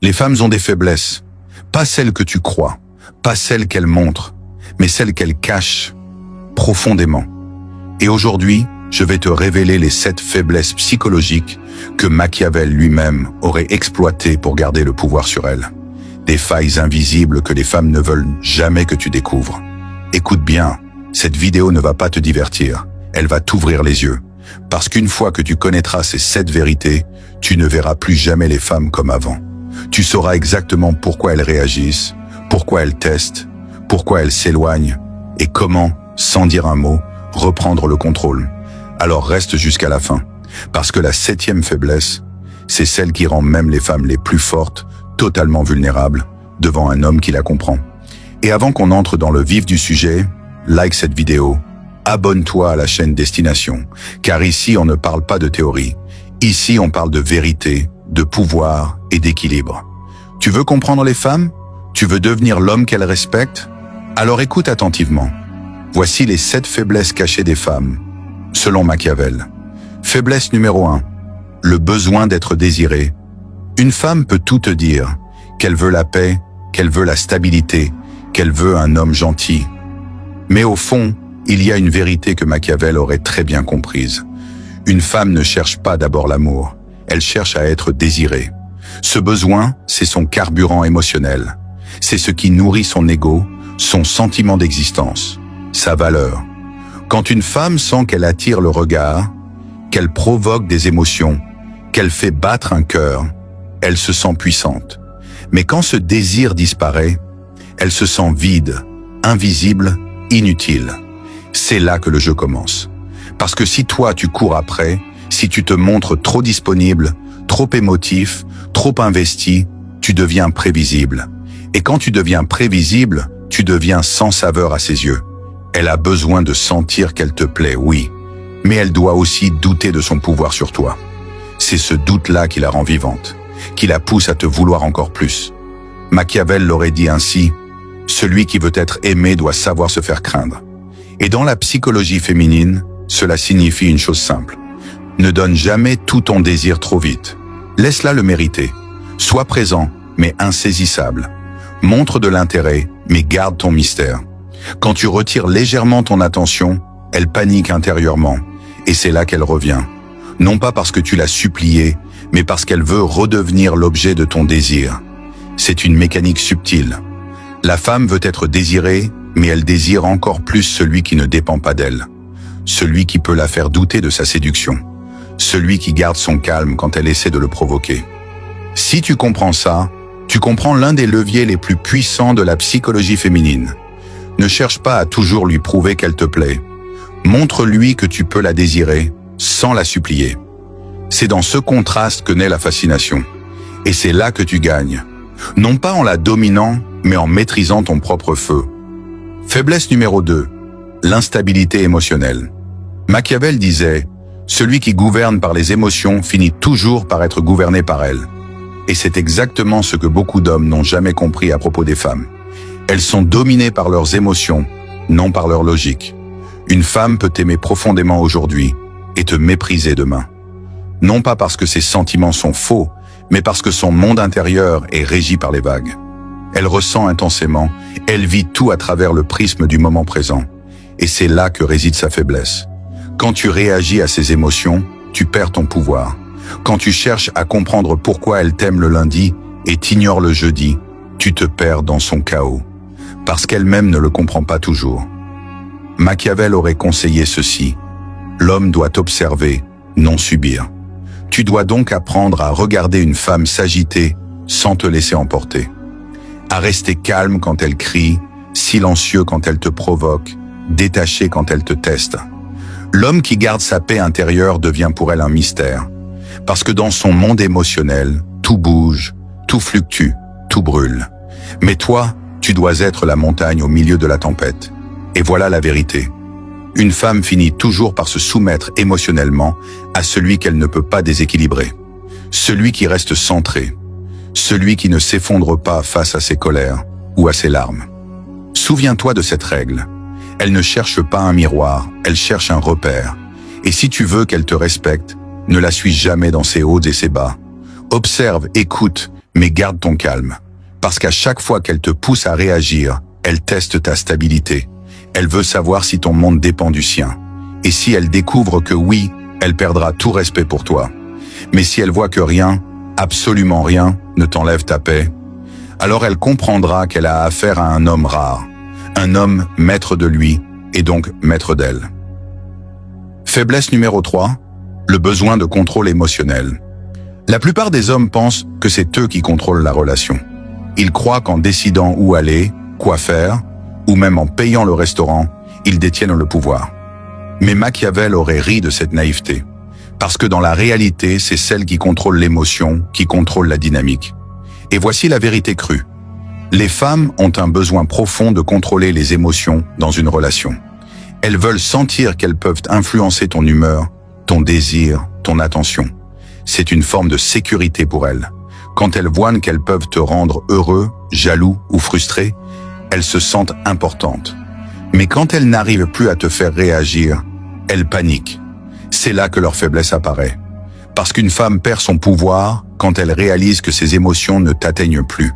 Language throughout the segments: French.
Les femmes ont des faiblesses, pas celles que tu crois, pas celles qu'elles montrent, mais celles qu'elles cachent profondément. Et aujourd'hui, je vais te révéler les 7 faiblesses psychologiques que Machiavel lui-même aurait exploitées pour garder le pouvoir sur elles. Des failles invisibles que les femmes ne veulent jamais que tu découvres. Écoute bien, cette vidéo ne va pas te divertir, elle va t'ouvrir les yeux. Parce qu'une fois que tu connaîtras ces 7 vérités, tu ne verras plus jamais les femmes comme avant. Tu sauras exactement pourquoi elles réagissent, pourquoi elles testent, pourquoi elles s'éloignent, et comment, sans dire un mot, reprendre le contrôle. Alors reste jusqu'à la fin, parce que la 7e faiblesse, c'est celle qui rend même les femmes les plus fortes, totalement vulnérables, devant un homme qui la comprend. Et avant qu'on entre dans le vif du sujet, like cette vidéo, abonne-toi à la chaîne Destination, car ici on ne parle pas de théorie, ici on parle de vérité, de pouvoir et d'équilibre. Tu veux comprendre les femmes? Tu veux devenir l'homme qu'elles respectent? Alors écoute attentivement. Voici les 7 faiblesses cachées des femmes, selon Machiavel. Faiblesse numéro 1. Le besoin d'être désirée. Une femme peut tout te dire, qu'elle veut la paix, qu'elle veut la stabilité, qu'elle veut un homme gentil. Mais au fond, il y a une vérité que Machiavel aurait très bien comprise. Une femme ne cherche pas d'abord l'amour, elle cherche à être désirée. Ce besoin, c'est son carburant émotionnel. C'est ce qui nourrit son ego, son sentiment d'existence, sa valeur. Quand une femme sent qu'elle attire le regard, qu'elle provoque des émotions, qu'elle fait battre un cœur, elle se sent puissante. Mais quand ce désir disparaît, elle se sent vide, invisible, inutile. C'est là que le jeu commence. Parce que si toi tu cours après, si tu te montres trop disponible, trop émotif, trop investi, tu deviens prévisible. Et quand tu deviens prévisible, tu deviens sans saveur à ses yeux. Elle a besoin de sentir qu'elle te plaît, oui. Mais elle doit aussi douter de son pouvoir sur toi. C'est ce doute-là qui la rend vivante, qui la pousse à te vouloir encore plus. Machiavel l'aurait dit ainsi, « Celui qui veut être aimé doit savoir se faire craindre ». Et dans la psychologie féminine, cela signifie une chose simple. Ne donne jamais tout ton désir trop vite. Laisse-la le mériter. Sois présent, mais insaisissable. Montre de l'intérêt, mais garde ton mystère. Quand tu retires légèrement ton attention, elle panique intérieurement. Et c'est là qu'elle revient. Non pas parce que tu l'as suppliée, mais parce qu'elle veut redevenir l'objet de ton désir. C'est une mécanique subtile. La femme veut être désirée, mais elle désire encore plus celui qui ne dépend pas d'elle. Celui qui peut la faire douter de sa séduction. Celui qui garde son calme quand elle essaie de le provoquer. Si tu comprends ça, tu comprends l'un des leviers les plus puissants de la psychologie féminine. Ne cherche pas à toujours lui prouver qu'elle te plaît. Montre-lui que tu peux la désirer, sans la supplier. C'est dans ce contraste que naît la fascination. Et c'est là que tu gagnes. Non pas en la dominant, mais en maîtrisant ton propre feu. Faiblesse numéro 2. L'instabilité émotionnelle. Machiavel disait « Celui qui gouverne par les émotions finit toujours par être gouverné par elles ». Et c'est exactement ce que beaucoup d'hommes n'ont jamais compris à propos des femmes. Elles sont dominées par leurs émotions, non par leur logique. Une femme peut t'aimer profondément aujourd'hui et te mépriser demain. Non pas parce que ses sentiments sont faux, mais parce que son monde intérieur est régi par les vagues. Elle ressent intensément, elle vit tout à travers le prisme du moment présent. Et c'est là que réside sa faiblesse. Quand tu réagis à ses émotions, tu perds ton pouvoir. Quand tu cherches à comprendre pourquoi elle t'aime le lundi et t'ignore le jeudi, tu te perds dans son chaos. Parce qu'elle-même ne le comprend pas toujours. Machiavel aurait conseillé ceci. L'homme doit observer, non subir. Tu dois donc apprendre à regarder une femme s'agiter sans te laisser emporter. À rester calme quand elle crie, silencieux quand elle te provoque, détaché quand elle te teste. L'homme qui garde sa paix intérieure devient pour elle un mystère. Parce que dans son monde émotionnel, tout bouge, tout fluctue, tout brûle. Mais toi, tu dois être la montagne au milieu de la tempête. Et voilà la vérité. Une femme finit toujours par se soumettre émotionnellement à celui qu'elle ne peut pas déséquilibrer. Celui qui reste centré. Celui qui ne s'effondre pas face à ses colères ou à ses larmes. Souviens-toi de cette règle. Elle ne cherche pas un miroir, elle cherche un repère. Et si tu veux qu'elle te respecte, ne la suis jamais dans ses hauts et ses bas. Observe, écoute, Mais garde ton calme, parce qu'à chaque fois qu'elle te pousse à réagir, elle teste ta stabilité. Elle veut savoir si ton monde dépend du sien. Et si elle découvre que oui, elle perdra tout respect pour toi. Mais si elle voit que rien, absolument rien, ne t'enlève ta paix, alors elle comprendra qu'elle a affaire à un homme rare, un homme maître de lui et donc maître d'elle. Faiblesse numéro 3, le besoin de contrôle émotionnel. La plupart des hommes pensent que c'est eux qui contrôlent la relation. Ils croient qu'en décidant où aller, quoi faire, ou même en payant le restaurant, ils détiennent le pouvoir. Mais Machiavel aurait ri de cette naïveté, parce que dans la réalité, c'est celle qui contrôle l'émotion, qui contrôle la dynamique. Et voici la vérité crue. Les femmes ont un besoin profond de contrôler les émotions dans une relation. Elles veulent sentir qu'elles peuvent influencer ton humeur, ton désir, ton attention. C'est une forme de sécurité pour elles. Quand elles voient qu'elles peuvent te rendre heureux, jaloux ou frustré, elles se sentent importantes. Mais quand elles n'arrivent plus à te faire réagir, elles paniquent. C'est là que leur faiblesse apparaît. Parce qu'une femme perd son pouvoir quand elle réalise que ses émotions ne t'atteignent plus.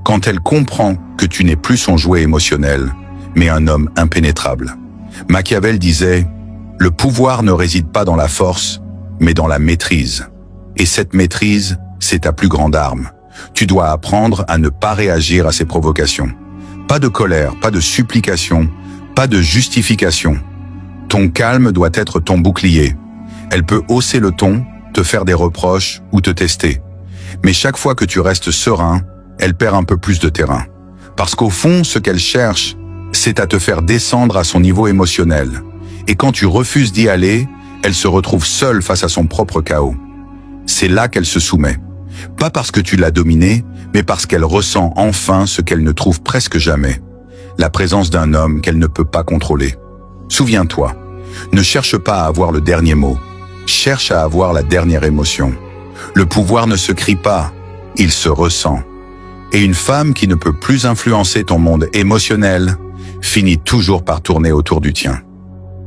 Quand elle comprend que tu n'es plus son jouet émotionnel, mais un homme impénétrable. Machiavel disait « Le pouvoir ne réside pas dans la force, mais dans la maîtrise. Et cette maîtrise, c'est ta plus grande arme. Tu dois apprendre à ne pas réagir à ces provocations. Pas de colère, pas de supplication, pas de justification. Ton calme doit être ton bouclier. Elle peut hausser le ton, te faire des reproches ou te tester. Mais chaque fois que tu restes serein, elle perd un peu plus de terrain. Parce qu'au fond, ce qu'elle cherche, c'est à te faire descendre à son niveau émotionnel. Et quand tu refuses d'y aller, elle se retrouve seule face à son propre chaos. C'est là qu'elle se soumet. Pas parce que tu l'as dominée, mais parce qu'elle ressent enfin ce qu'elle ne trouve presque jamais. La présence d'un homme qu'elle ne peut pas contrôler. Souviens-toi, ne cherche pas à avoir le dernier mot. Cherche à avoir la dernière émotion. Le pouvoir ne se crie pas, il se ressent. Et une femme qui ne peut plus influencer ton monde émotionnel finit toujours par tourner autour du tien.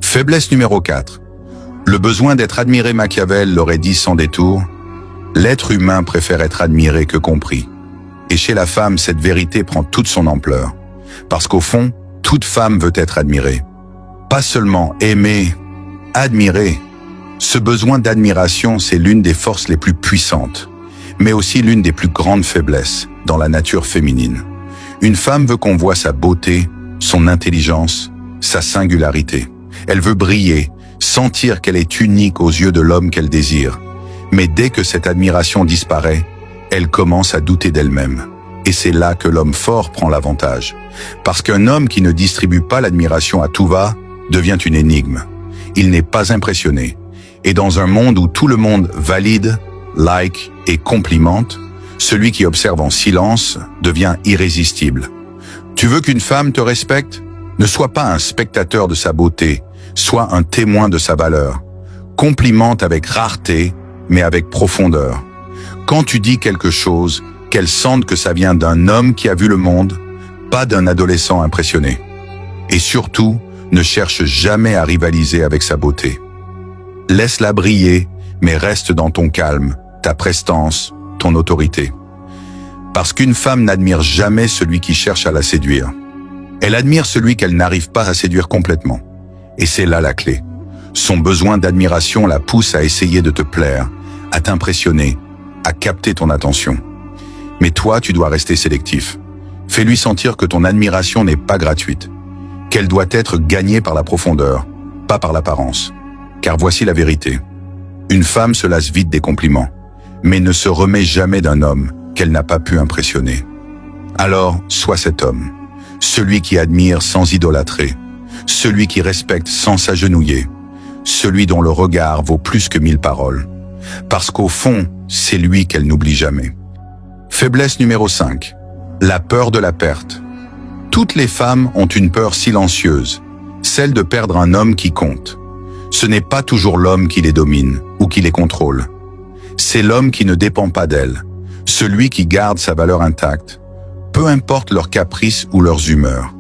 Faiblesse numéro 4. Le besoin d'être admiré. Machiavel l'aurait dit sans détour. L'être humain préfère être admiré que compris. Et chez la femme, cette vérité prend toute son ampleur. Parce qu'au fond, toute femme veut être admirée. Pas seulement aimée, admirée. Ce besoin d'admiration, c'est l'une des forces les plus puissantes, mais aussi l'une des plus grandes faiblesses dans la nature féminine. Une femme veut qu'on voit sa beauté, son intelligence, sa singularité. Elle veut briller, sentir qu'elle est unique aux yeux de l'homme qu'elle désire. Mais dès que cette admiration disparaît, elle commence à douter d'elle-même. Et c'est là que l'homme fort prend l'avantage. Parce qu'un homme qui ne distribue pas l'admiration à tout va devient une énigme. Il n'est pas impressionné. Et dans un monde où tout le monde valide, like et complimente, celui qui observe en silence devient irrésistible. Tu veux qu'une femme te respecte? Ne sois pas un spectateur de sa beauté, sois un témoin de sa valeur. Complimente avec rareté, mais avec profondeur. Quand tu dis quelque chose, qu'elle sente que ça vient d'un homme qui a vu le monde, pas d'un adolescent impressionné. Et surtout, ne cherche jamais à rivaliser avec sa beauté. Laisse-la briller, mais reste dans ton calme, ta prestance, ton autorité. Parce qu'une femme n'admire jamais celui qui cherche à la séduire. Elle admire celui qu'elle n'arrive pas à séduire complètement. Et c'est là la clé. Son besoin d'admiration la pousse à essayer de te plaire, à t'impressionner, à capter ton attention. Mais toi, tu dois rester sélectif. Fais-lui sentir que ton admiration n'est pas gratuite, qu'elle doit être gagnée par la profondeur, pas par l'apparence. Car voici la vérité. Une femme se lasse vite des compliments, mais ne se remet jamais d'un homme qu'elle n'a pas pu impressionner. Alors, sois cet homme, celui qui admire sans idolâtrer, celui qui respecte sans s'agenouiller, celui dont le regard vaut plus que 1000 paroles. Parce qu'au fond, c'est lui qu'elle n'oublie jamais. Faiblesse numéro 5. La peur de la perte. Toutes les femmes ont une peur silencieuse, celle de perdre un homme qui compte. Ce n'est pas toujours l'homme qui les domine ou qui les contrôle. C'est l'homme qui ne dépend pas d'elles, celui qui garde sa valeur intacte, peu importe leurs caprices ou leurs humeurs.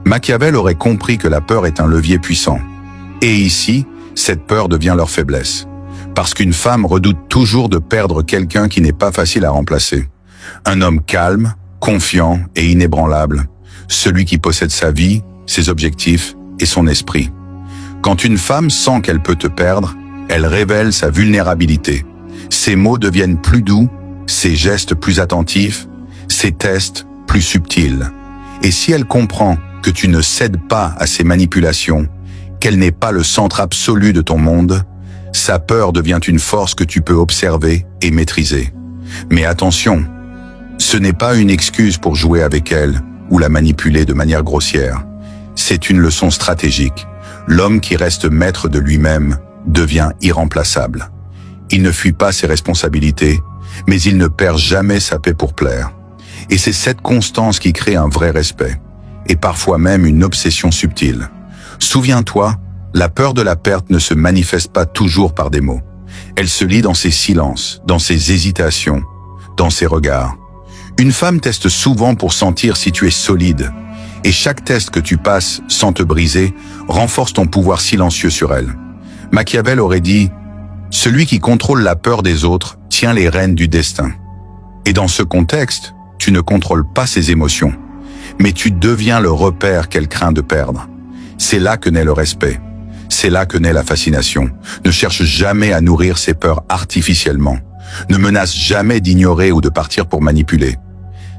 Machiavel aurait compris que la peur est un levier puissant. Et ici, cette peur devient leur faiblesse. Parce qu'une femme redoute toujours de perdre quelqu'un qui n'est pas facile à remplacer. Un homme calme, confiant et inébranlable, celui qui possède sa vie, ses objectifs et son esprit. Quand une femme sent qu'elle peut te perdre, elle révèle sa vulnérabilité. Ses mots deviennent plus doux, ses gestes plus attentifs, ses tests plus subtils. Et si elle comprend que tu ne cèdes pas à ses manipulations, qu'elle n'est pas le centre absolu de ton monde, sa peur devient une force que tu peux observer et maîtriser. Mais attention, ce n'est pas une excuse pour jouer avec elle ou la manipuler de manière grossière. C'est une leçon stratégique. L'homme qui reste maître de lui-même devient irremplaçable. Il ne fuit pas ses responsabilités, mais il ne perd jamais sa paix pour plaire. Et c'est cette constance qui crée un vrai respect, et parfois même une obsession subtile. Souviens-toi, la peur de la perte ne se manifeste pas toujours par des mots. Elle se lit dans ses silences, dans ses hésitations, dans ses regards. Une femme teste souvent pour sentir si tu es solide, et chaque test que tu passes sans te briser renforce ton pouvoir silencieux sur elle. Machiavel aurait dit « Celui qui contrôle la peur des autres tient les rênes du destin ». Et dans ce contexte, tu ne contrôles pas ses émotions, mais tu deviens le repère qu'elle craint de perdre. C'est là que naît le respect. C'est là que naît la fascination. Ne cherche jamais à nourrir ses peurs artificiellement. Ne menace jamais d'ignorer ou de partir pour manipuler.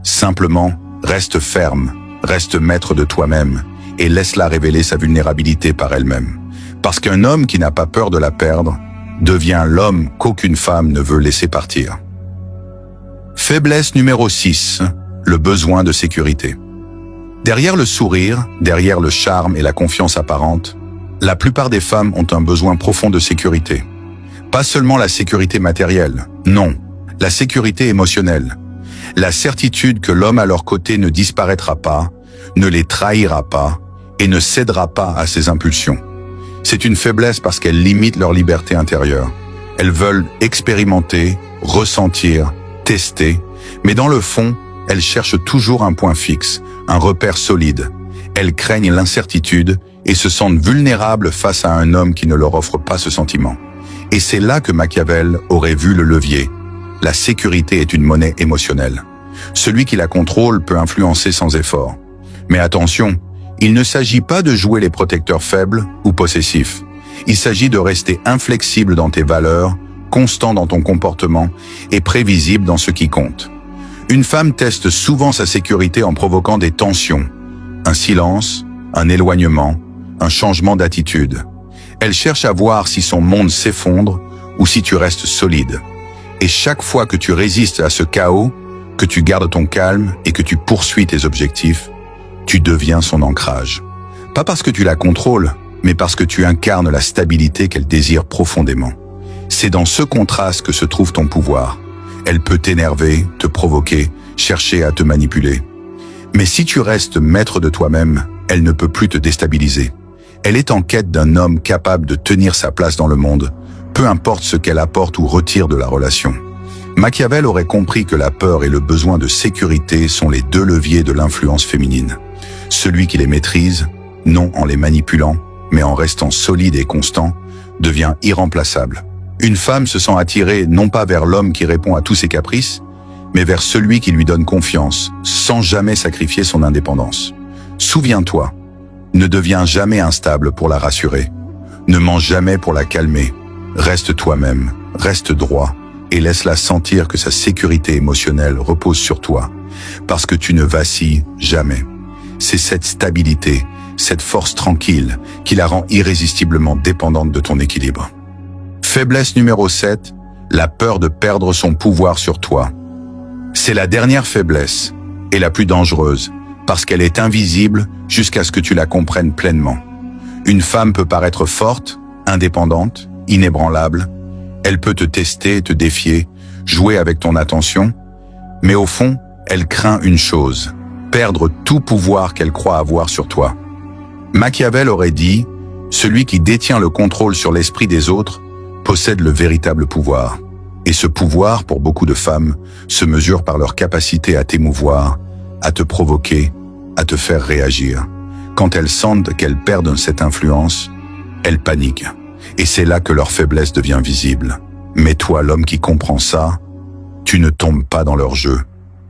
Simplement, reste ferme, reste maître de toi-même et laisse-la révéler sa vulnérabilité par elle-même. Parce qu'un homme qui n'a pas peur de la perdre devient l'homme qu'aucune femme ne veut laisser partir. Faiblesse numéro 6, le besoin de sécurité. Derrière le sourire, derrière le charme et la confiance apparente, la plupart des femmes ont un besoin profond de sécurité. Pas seulement la sécurité matérielle, non, la sécurité émotionnelle. La certitude que l'homme à leur côté ne disparaîtra pas, ne les trahira pas et ne cédera pas à ses impulsions. C'est une faiblesse parce qu'elle limite leur liberté intérieure. Elles veulent expérimenter, ressentir, tester, mais dans le fond, elles cherchent toujours un point fixe, un repère solide. Elles craignent l'incertitude et se sentent vulnérables face à un homme qui ne leur offre pas ce sentiment. Et c'est là que Machiavel aurait vu le levier. La sécurité est une monnaie émotionnelle. Celui qui la contrôle peut influencer sans effort. Mais attention, il ne s'agit pas de jouer les protecteurs faibles ou possessifs. Il s'agit de rester inflexible dans tes valeurs, constant dans ton comportement et prévisible dans ce qui compte. Une femme teste souvent sa sécurité en provoquant des tensions, un silence, un éloignement, un changement d'attitude. Elle cherche à voir si son monde s'effondre ou si tu restes solide. Et chaque fois que tu résistes à ce chaos, que tu gardes ton calme et que tu poursuis tes objectifs, tu deviens son ancrage. Pas parce que tu la contrôles, mais parce que tu incarnes la stabilité qu'elle désire profondément. C'est dans ce contraste que se trouve ton pouvoir. Elle peut t'énerver, te provoquer, chercher à te manipuler. Mais si tu restes maître de toi-même, elle ne peut plus te déstabiliser. Elle est en quête d'un homme capable de tenir sa place dans le monde, peu importe ce qu'elle apporte ou retire de la relation. Machiavel aurait compris que la peur et le besoin de sécurité sont les deux leviers de l'influence féminine. Celui qui les maîtrise, non en les manipulant, mais en restant solide et constant, devient irremplaçable. Une femme se sent attirée non pas vers l'homme qui répond à tous ses caprices, mais vers celui qui lui donne confiance, sans jamais sacrifier son indépendance. Souviens-toi, ne deviens jamais instable pour la rassurer. Ne mens jamais pour la calmer. Reste toi-même, reste droit, et laisse-la sentir que sa sécurité émotionnelle repose sur toi, parce que tu ne vacilles jamais. C'est cette stabilité, cette force tranquille, qui la rend irrésistiblement dépendante de ton équilibre. Faiblesse numéro 7, la peur de perdre son pouvoir sur toi. C'est la dernière faiblesse, et la plus dangereuse, parce qu'elle est invisible jusqu'à ce que tu la comprennes pleinement. Une femme peut paraître forte, indépendante, inébranlable. Elle peut te tester, te défier, jouer avec ton attention, mais au fond, elle craint une chose, perdre tout pouvoir qu'elle croit avoir sur toi. Machiavel aurait dit, celui qui détient le contrôle sur l'esprit des autres possède le véritable pouvoir. Et ce pouvoir, pour beaucoup de femmes, se mesure par leur capacité à t'émouvoir, à te provoquer, à te faire réagir. Quand elles sentent qu'elles perdent cette influence, elles paniquent. Et c'est là que leur faiblesse devient visible. Mais toi, l'homme qui comprend ça, tu ne tombes pas dans leur jeu.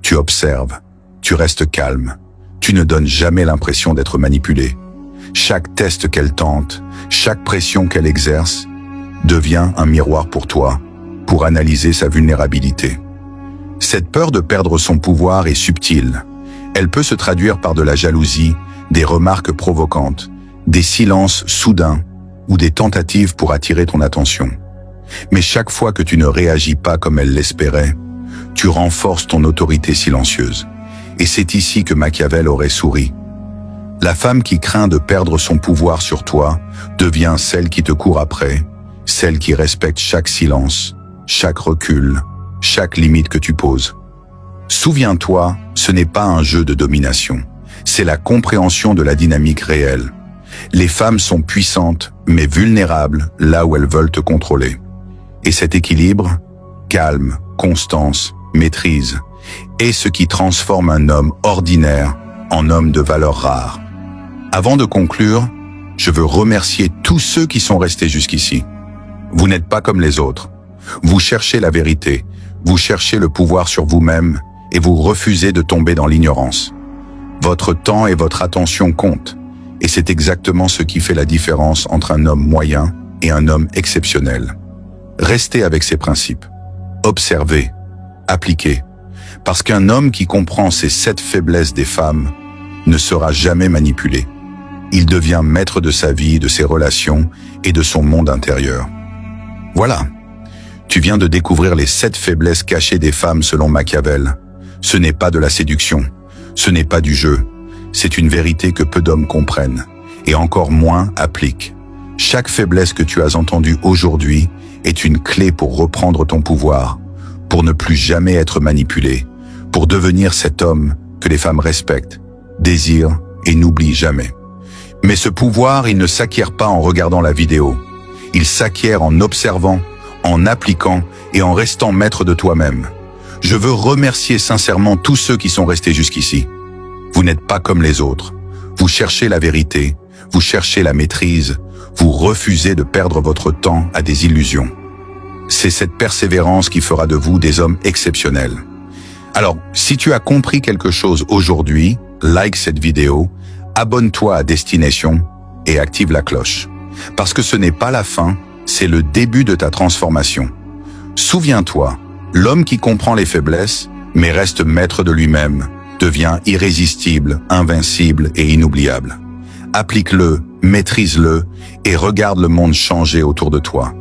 Tu observes, tu restes calme, tu ne donnes jamais l'impression d'être manipulé. Chaque test qu'elle tente, chaque pression qu'elle exerce, devient un miroir pour toi, pour analyser sa vulnérabilité. Cette peur de perdre son pouvoir est subtile. Elle peut se traduire par de la jalousie, des remarques provocantes, des silences soudains ou des tentatives pour attirer ton attention. Mais chaque fois que tu ne réagis pas comme elle l'espérait, tu renforces ton autorité silencieuse. Et c'est ici que Machiavel aurait souri. La femme qui craint de perdre son pouvoir sur toi devient celle qui te court après, celle qui respecte chaque silence, chaque recul, chaque limite que tu poses. Souviens-toi, ce n'est pas un jeu de domination, c'est la compréhension de la dynamique réelle. Les femmes sont puissantes, mais vulnérables là où elles veulent te contrôler. Et cet équilibre, calme, constance, maîtrise, est ce qui transforme un homme ordinaire en homme de valeur rare. Avant de conclure, je veux remercier tous ceux qui sont restés jusqu'ici. Vous n'êtes pas comme les autres. Vous cherchez la vérité, vous cherchez le pouvoir sur vous-même et vous refusez de tomber dans l'ignorance. Votre temps et votre attention comptent, et c'est exactement ce qui fait la différence entre un homme moyen et un homme exceptionnel. Restez avec ses principes. Observez, appliquez, parce qu'un homme qui comprend ces 7 faiblesses des femmes ne sera jamais manipulé. Il devient maître de sa vie, de ses relations et de son monde intérieur. Voilà, tu viens de découvrir les 7 faiblesses cachées des femmes selon Machiavel. Ce n'est pas de la séduction, ce n'est pas du jeu, c'est une vérité que peu d'hommes comprennent, et encore moins appliquent. Chaque faiblesse que tu as entendue aujourd'hui est une clé pour reprendre ton pouvoir, pour ne plus jamais être manipulé, pour devenir cet homme que les femmes respectent, désirent et n'oublient jamais. Mais ce pouvoir, il ne s'acquiert pas en regardant la vidéo. Il s'acquiert en observant, en appliquant et en restant maître de toi-même. Je veux remercier sincèrement tous ceux qui sont restés jusqu'ici. Vous n'êtes pas comme les autres. Vous cherchez la vérité, vous cherchez la maîtrise, vous refusez de perdre votre temps à des illusions. C'est cette persévérance qui fera de vous des hommes exceptionnels. Alors, si tu as compris quelque chose aujourd'hui, like cette vidéo, abonne-toi à Destination et active la cloche. Parce que ce n'est pas la fin, c'est le début de ta transformation. Souviens-toi, l'homme qui comprend les faiblesses, mais reste maître de lui-même, devient irrésistible, invincible et inoubliable. Applique-le, maîtrise-le et regarde le monde changer autour de toi.